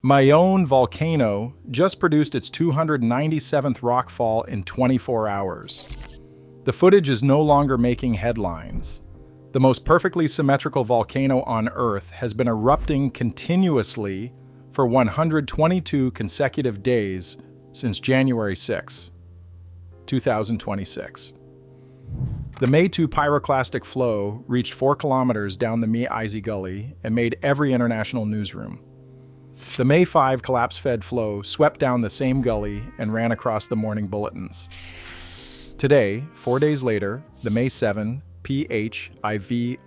Mayon Volcano just produced its 297th rockfall in 24 hours. The footage is no longer making headlines. The most perfectly symmetrical volcano on Earth has been erupting continuously for 122 consecutive days since January 6, 2026. The May 2 pyroclastic flow reached 4 kilometers down the Mi-isi Gully and made every international newsroom. The May 5 collapse-fed flow swept down the same gully and ran across the morning bulletins. Today, 4 days later, the May 7 PHIVOLCS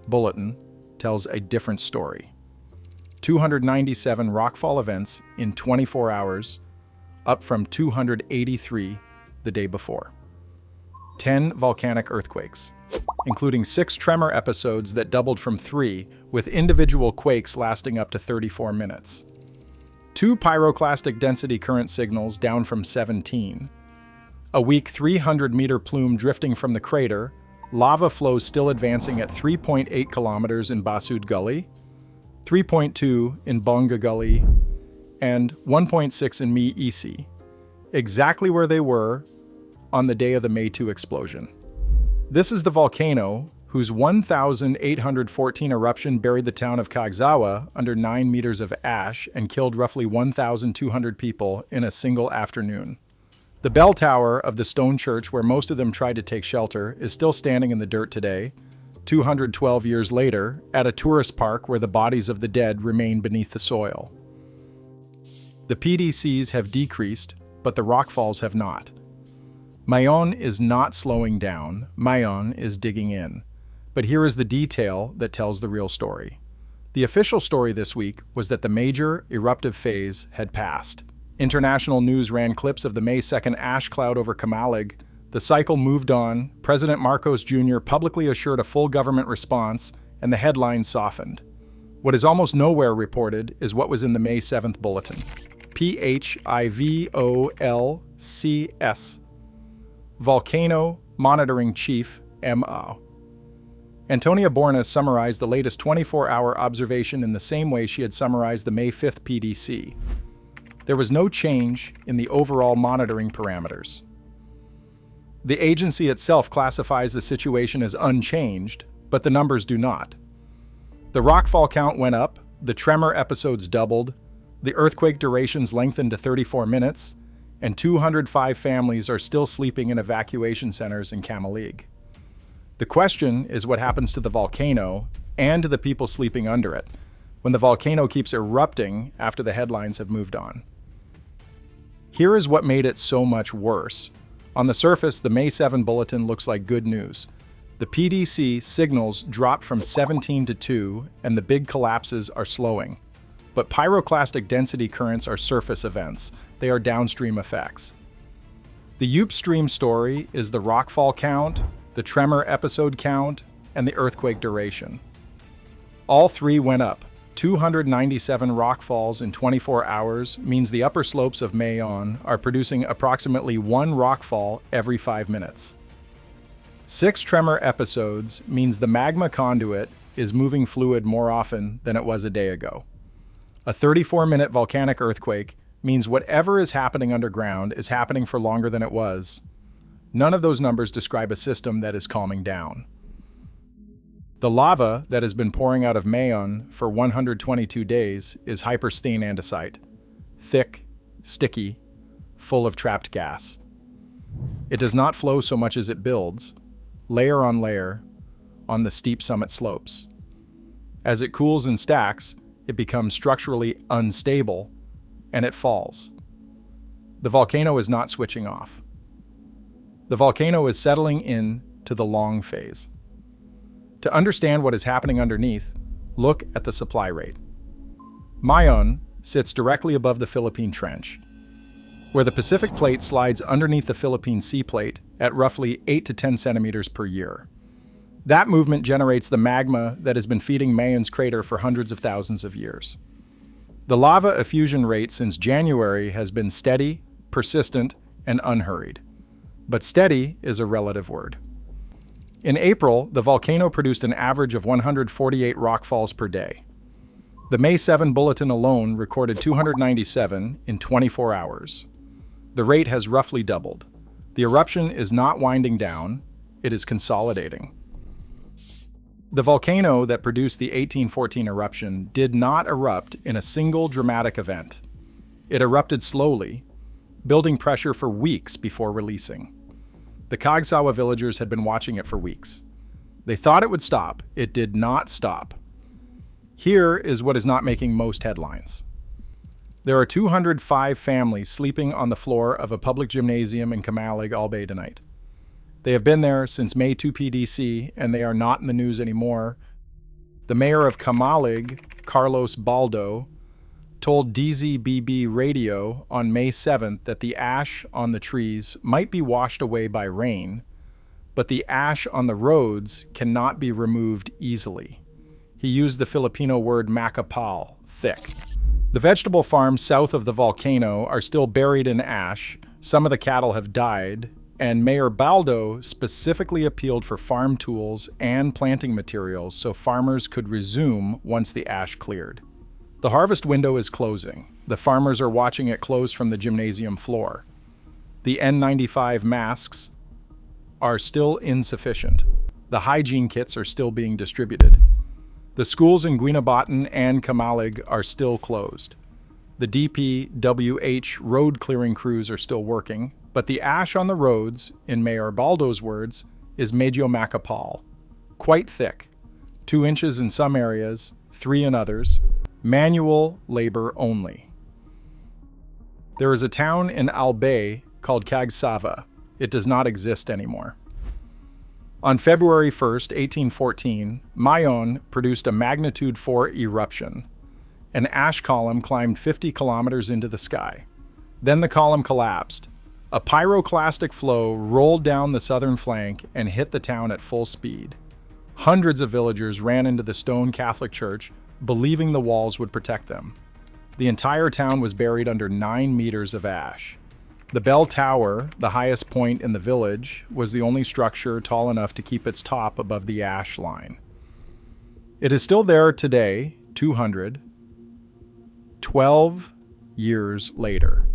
bulletin tells a different story. 297 rockfall events in 24 hours, up from 283 the day before. 10 volcanic earthquakes, including 6 tremor episodes that doubled from 3, with individual quakes lasting up to 34 minutes. 2 pyroclastic density current signals down from 17. A weak 300-meter plume drifting from the crater, lava flows still advancing at 3.8 kilometers in Basud Gully, 3.2 in Bonga Gully, and 1.6 in Mi-isi, exactly where they were on the day of the May 2 explosion. This is the volcano whose 1,814 eruption buried the town of Kagsawa under 9 meters of ash and killed roughly 1,200 people in a single afternoon. The bell tower of the stone church where most of them tried to take shelter is still standing in the dirt today, 212 years later, at a tourist park where the bodies of the dead remain beneath the soil. The PDCs have decreased, but the rockfalls have not. Mayon is not slowing down, Mayon is digging in. But here is the detail that tells the real story. The official story this week was that the major eruptive phase had passed. International news ran clips of the May 2nd ash cloud over Camalig. The cycle moved on, President Marcos Jr. publicly assured a full government response, and the headlines softened. What is almost nowhere reported is what was in the May 7th bulletin. PHIVOLCS. Volcano Monitoring Chief, MO. Antonia Bornas summarized the latest 24-hour observation in the same way she had summarized the May 5th PDC. There was no change in the overall monitoring parameters. The agency itself classifies the situation as unchanged, but the numbers do not. The rockfall count went up, the tremor episodes doubled, the earthquake durations lengthened to 34 minutes, and 205 families are still sleeping in evacuation centers in Camalig. The question is what happens to the volcano and to the people sleeping under it when the volcano keeps erupting after the headlines have moved on. Here is what made it so much worse. On the surface, the May 7 bulletin looks like good news. The PDC signals dropped from 17 to 2, and the big collapses are slowing. But pyroclastic density currents are surface events. They are downstream effects. The upstream story is the rockfall count, the tremor episode count, and the earthquake duration. All 3 went up. 297 rockfalls in 24 hours means the upper slopes of Mayon are producing approximately 1 rockfall every 5 minutes. 6 tremor episodes means the magma conduit is moving fluid more often than it was a day ago. A 34-minute volcanic earthquake means whatever is happening underground is happening for longer than it was. None of those numbers describe a system that is calming down. The lava that has been pouring out of Mayon for 122 days is hypersthene andesite, thick, sticky, full of trapped gas. It does not flow so much as it builds, layer on layer, on the steep summit slopes. As it cools and stacks, it becomes structurally unstable, and it falls. The volcano is not switching off. The volcano is settling in to the long phase. To understand what is happening underneath, look at the supply rate. Mayon sits directly above the Philippine Trench, where the Pacific Plate slides underneath the Philippine Sea Plate at roughly 8 to 10 centimeters per year. That movement generates the magma that has been feeding Mayon's crater for hundreds of thousands of years. The lava effusion rate since January has been steady, persistent, and unhurried. But steady is a relative word. In April, the volcano produced an average of 148 rockfalls per day. The May 7 bulletin alone recorded 297 in 24 hours. The rate has roughly doubled. The eruption is not winding down, it is consolidating. The volcano that produced the 1814 eruption did not erupt in a single dramatic event. It erupted slowly, building pressure for weeks before releasing. The Kagsawa villagers had been watching it for weeks. They thought it would stop. It did not stop. Here is what is not making most headlines. There are 205 families sleeping on the floor of a public gymnasium in Camalig, Albay tonight. They have been there since May 2 PDC, and they are not in the news anymore. The mayor of Camalig, Carlos Baldo, told dzBB radio on May 7th that the ash on the trees might be washed away by rain, but the ash on the roads cannot be removed easily. He used the Filipino word makapal, thick. The vegetable farms south of the volcano are still buried in ash, some of the cattle have died, and Mayor Baldo specifically appealed for farm tools and planting materials so farmers could resume once the ash cleared. The harvest window is closing. The farmers are watching it close from the gymnasium floor. The N95 masks are still insufficient. The hygiene kits are still being distributed. The schools in Guinobatan and Camalig are still closed. The DPWH road clearing crews are still working, but the ash on the roads, in Mayor Baldo's words, is medyo makapal, quite thick, 2 inches in some areas, 3 in others, manual labor only. There is a town in Albay called Kagsawa. It does not exist anymore. On February 1st, 1814, Mayon produced a magnitude 4 eruption. An ash column climbed 50 kilometers into the sky. Then the column collapsed. A pyroclastic flow rolled down the southern flank and hit the town at full speed. Hundreds of villagers ran into the stone Catholic church, believing the walls would protect them. The entire town was buried under 9 meters of ash. The bell tower, the highest point in the village, was the only structure tall enough to keep its top above the ash line. It is still there today, 212 years later,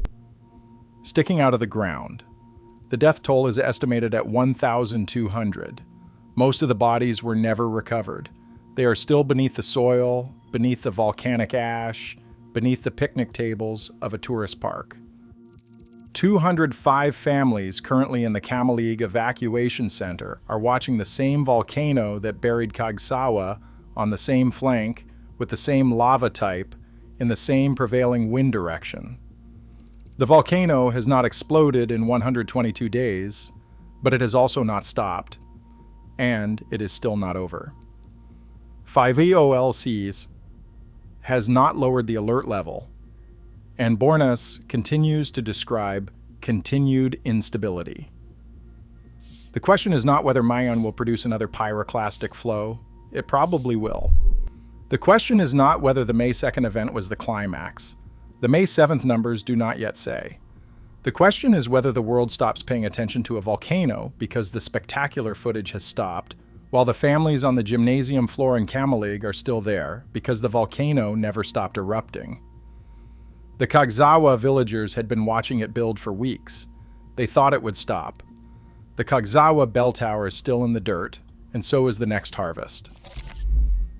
sticking out of the ground. The death toll is estimated at 1,200. Most of the bodies were never recovered. They are still beneath the soil, beneath the volcanic ash, beneath the picnic tables of a tourist park. 205 families currently in the Camalig Evacuation Center are watching the same volcano that buried Kagsawa on the same flank with the same lava type in the same prevailing wind direction. The volcano has not exploded in 122 days, but it has also not stopped, and it is still not over. PHIVOLCS has not lowered the alert level, and Bornas continues to describe continued instability. The question is not whether Mayon will produce another pyroclastic flow. It probably will. The question is not whether the May 2nd event was the climax. The May 7th numbers do not yet say. The question is whether the world stops paying attention to a volcano because the spectacular footage has stopped, while the families on the gymnasium floor in Camalig are still there because the volcano never stopped erupting. The Kagsawa villagers had been watching it build for weeks. They thought it would stop. The Kagsawa bell tower is still in the dirt, and so is the next harvest.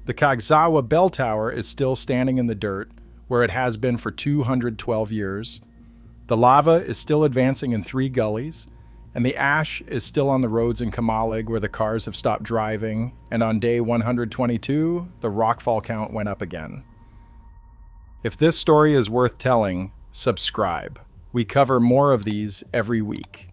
The Kagsawa bell tower is still standing in the dirt, where it has been for 212 years. The lava is still advancing in 3 gullies, and the ash is still on the roads in Camalig where the cars have stopped driving, and on day 122, the rockfall count went up again. If this story is worth telling, subscribe. We cover more of these every week.